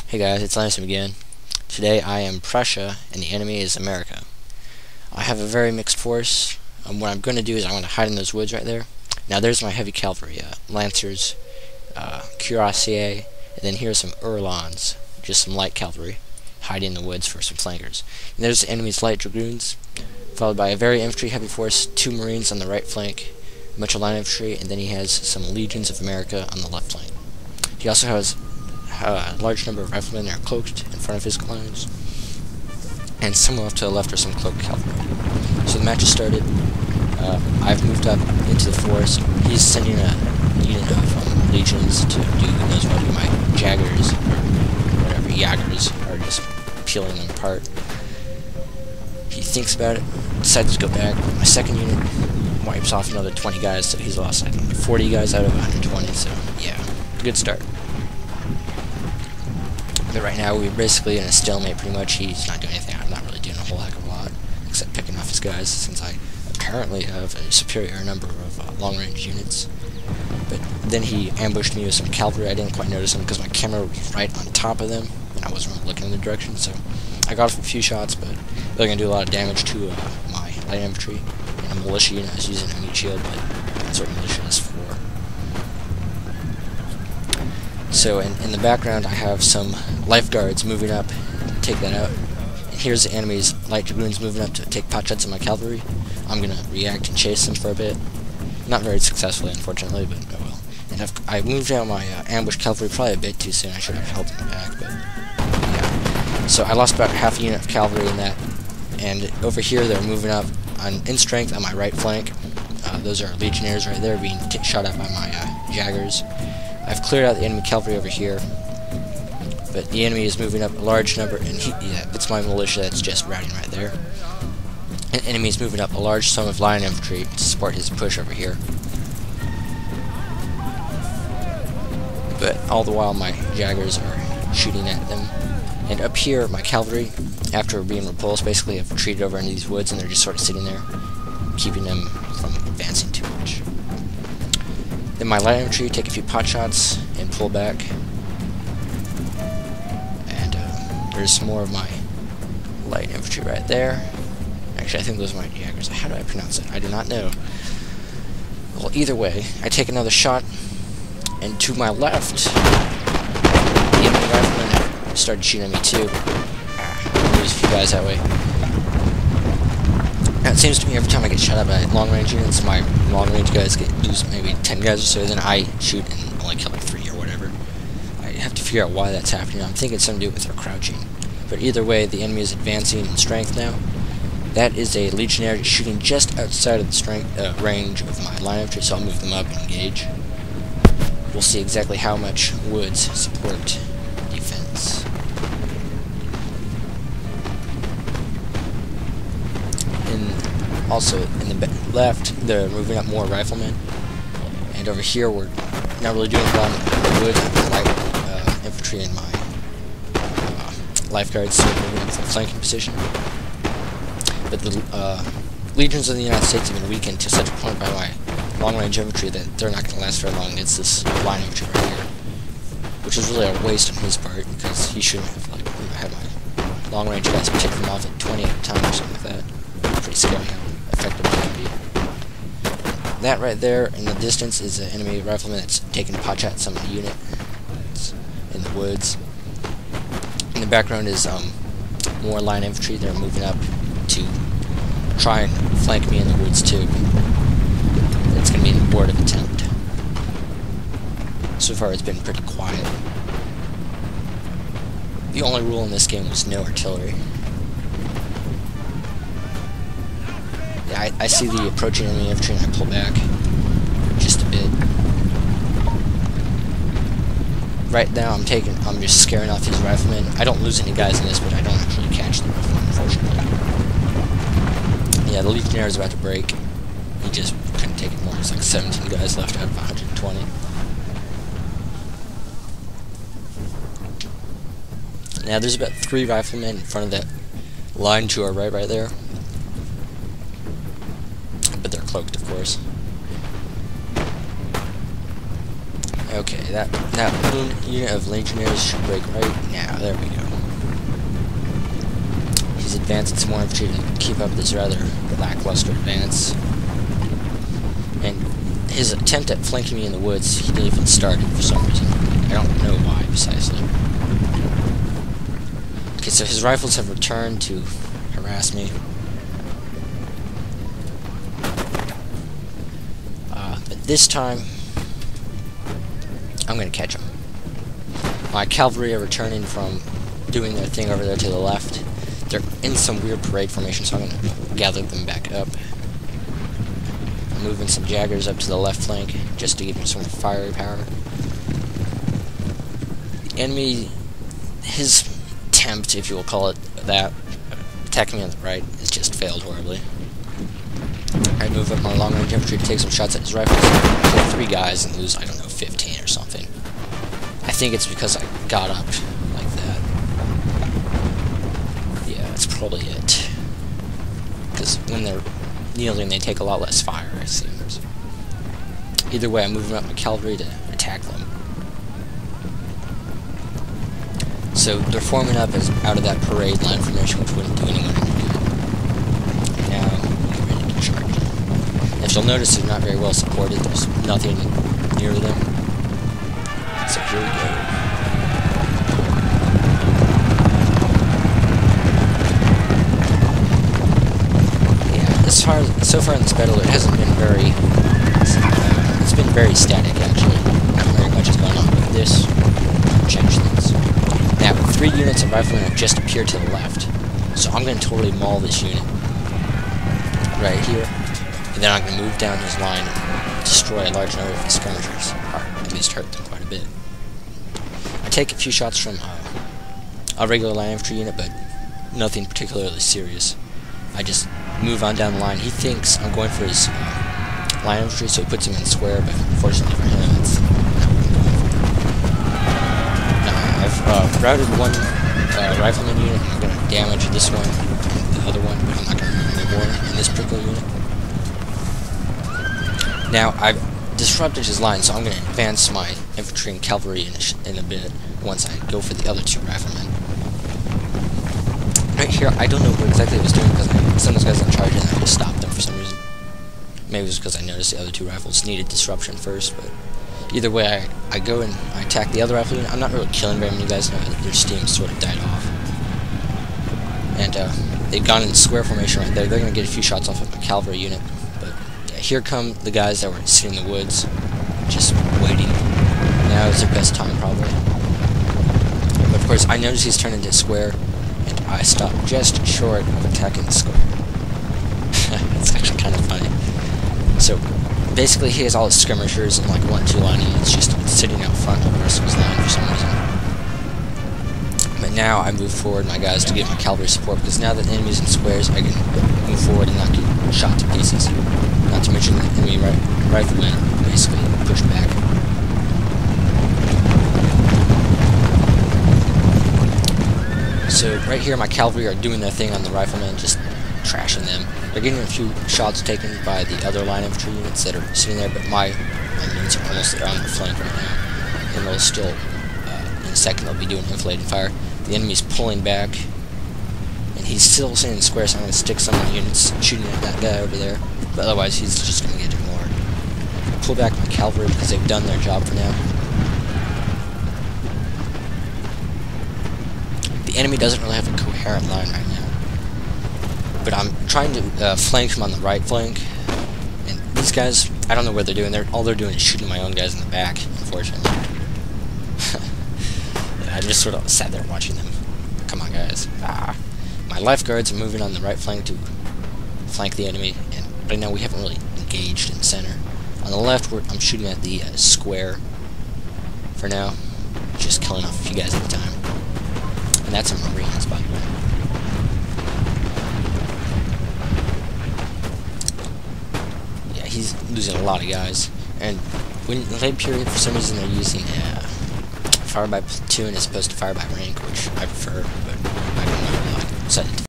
Hey guys, it's Lanissum again. Today I am Prussia and the enemy is America. I have a very mixed force. What I'm going to do is I'm going to hide in those woods right there. Now there's my heavy cavalry, lancers, cuirassiers, and then here's some Uhlans, just some light cavalry, hiding in the woods for some flankers. And there's the enemy's light dragoons, followed by a very infantry heavy force, 2 marines on the right flank, a bunch of light infantry, and then he has some legions of America on the left flank. He also has a large number of riflemen that are cloaked in front of his lines, and some off to the left are some cloaked cavalry. So the match has started. I've moved up into the forest. He's sending a unit of legions to do who knows what. My jaggers, or whatever, Jagers, are just peeling them apart. He thinks about it, decides to go back. My second unit wipes off another 20 guys, so he's lost like 40 guys out of 120, so yeah, good start. But right now we're basically in a stalemate pretty much. He's not doing anything. I'm not really doing a whole heck of a lot, except picking off his guys, since I apparently have a superior number of long-range units. But then he ambushed me with some cavalry. I didn't quite notice him because my camera was right on top of them, and I wasn't really looking in the direction, so I got off a few shots, but they're going to do a lot of damage to my light infantry. And a militia unit, I was using a meat shield, but that's what militia is for. So in the background I have some lifeguards moving up to take that out. And here's the enemy's light dragoons moving up to take pot shots at my cavalry. I'm going to react and chase them for a bit. Not very successfully, unfortunately, but oh well. And I moved out my ambush cavalry probably a bit too soon. I should have held them back, but yeah. So I lost about half a unit of cavalry in that. And over here they're moving up in strength on my right flank. Those are legionnaires right there being shot at by my jaggers. I've cleared out the enemy cavalry over here, but the enemy is moving up a large number, and it's my militia that's just routing right there. And the enemy is moving up a large sum of line infantry to support his push over here. But all the while my jaggers are shooting at them. And up here, my cavalry, after being repulsed, basically have retreated over into these woods, and they're just sort of sitting there, keeping them from advancing too much. Then my light infantry take a few pot shots and pull back. And there's some more of my light infantry right there. Actually, I think those are my jaggers. How do I pronounce it? I do not know. Well, either way, I take another shot, and to my left, the enemy riflemen started shooting at me too. There's a few guys that way. Now, it seems to me every time I get shot at by long-range units, my long-range guys lose maybe 10 guys or so, then I shoot and only kill like 3 or whatever. I have to figure out why that's happening. I'm thinking it's something to do with their crouching. But either way, the enemy is advancing in strength now. That is a legionnaire shooting just outside of the strength range of my line infantry, so I'll move them up and engage. We'll see exactly how much woods support defense. Also, in the left, they're moving up more riflemen, and over here we're not really doing well in the woods with the light infantry and my lifeguards, so moving up to the flanking position. But the legions of the United States have been weakened to such a point by my long-range infantry that they're not going to last very long. It's this line infantry right here, which is really a waste on his part, because he shouldn't have had my long-range guys pick them off at 20 at a time or something like that. Pretty scary how effective they can be. That right there in the distance is an enemy rifleman that's taking a pot shot at some unit. It's in the woods. In the background is more line infantry. They're moving up to try and flank me in the woods too. It's going to be an abortive attempt. So far it's been pretty quiet. The only rule in this game was no artillery. Yeah, I see the approaching enemy infantry and I pull back just a bit. Right now I'm just scaring off these riflemen. I don't lose any guys in this, but I don't actually catch the riflemen, unfortunately. Yeah, the legionnaire is about to break. He just couldn't take it more. There's like 17 guys left out of 120. Now there's about 3 riflemen in front of that line to our right there. But they're cloaked, of course. Okay, that unit of legionnaires should break right now. There we go. He's advancing some more infantry to keep up this rather lackluster advance. And his attempt at flanking me in the woods, he didn't even start for some reason. I don't know why precisely. Okay, so his rifles have returned to harass me. But this time, I'm going to catch him. My cavalry are returning from doing their thing over there to the left. They're in some weird parade formation, so I'm going to gather them back up. I'm moving some jaggers up to the left flank, just to give them some fiery power. The enemy, his attempt, if you will call it that, attacking me on the right, has just failed horribly. I move up my long-range infantry to take some shots at his rifles, kill 3 guys and lose, I don't know, 15 or something. I think it's because I got up like that. Yeah, that's probably it. Because when they're kneeling, they take a lot less fire, it seems. Either way, I'm moving up my cavalry to attack them. So they're forming up as out of that parade line formation, which wouldn't do anyone any good. Now, get ready to charge. If you'll notice, they're not very well supported. There's nothing near them. So here we go. So far in this battle, it hasn't been very. It's been very static, actually. Not very much has gone on, but this changed things. Now, 3 units of riflemen have just appeared to the left, so I'm going to totally maul this unit right here, and then I'm going to move down his line and destroy a large number of his skirmishers, or at least hurt them quite a bit. I take a few shots from a regular line infantry unit, but nothing particularly serious. I just move on down the line. He thinks I'm going for his line infantry, so he puts him in square, but unfortunately for him, it's not what I'm going for. Now, I've routed one rifleman unit, and I'm going to damage this one and the other one, but I'm not going to move any more in this particular unit. Now, I've disrupted his line, so I'm going to advance my infantry and cavalry in a bit once I go for the other 2 riflemen. Right here, I don't know what exactly I was doing because I sent those guys on charge and I just stopped them for some reason. Maybe it was because I noticed the other 2 rifles needed disruption first, but either way, I go and I attack the other rifle unit. I'm not really killing very many guys now, their steam sort of died off. And they've gone in square formation right there. They're going to get a few shots off of my cavalry unit, but yeah, here come the guys that were sitting in the woods, just waiting. Now is their best time, probably. But of course, I notice he's turned into a square, and I stop just short of attacking the square. That's actually kind of funny. So, basically he has all his skirmishers and like 1-2 line units just sitting out front of the rest of his line for some reason. But now I move forward my guys to get my cavalry support, because now that the enemy's in squares, I can move forward and not get shot to pieces. Not to mention the enemy riflemen are basically pushed back. So right here my cavalry are doing their thing on the riflemen, just trashing them. They're getting a few shots taken by the other line infantry units that are sitting there, but my units are almost there on their flank right now. And they'll still, in a second, they'll be doing inflated fire. The enemy's pulling back, and he's still sitting in square, so I'm going to stick some of the units shooting at that guy over there. But otherwise, he's just going to get ignored. Pull back my cavalry because they've done their job for now. The enemy doesn't really have a coherent line right now, but I'm trying to flank him on the right flank, and these guys, I don't know what they're doing. All they're doing is shooting my own guys in the back, unfortunately. I just sort of sat there watching them. Come on, guys. My lifeguards are moving on the right flank to flank the enemy, and right now we haven't really engaged in the center. On the left, I'm shooting at the square for now, just killing off a few guys at a time. And that's a Marines, by the way. Yeah, he's losing a lot of guys. And when they period, for some reason they're using fire by platoon as opposed to fire by rank, which I prefer, but I don't know. Set it to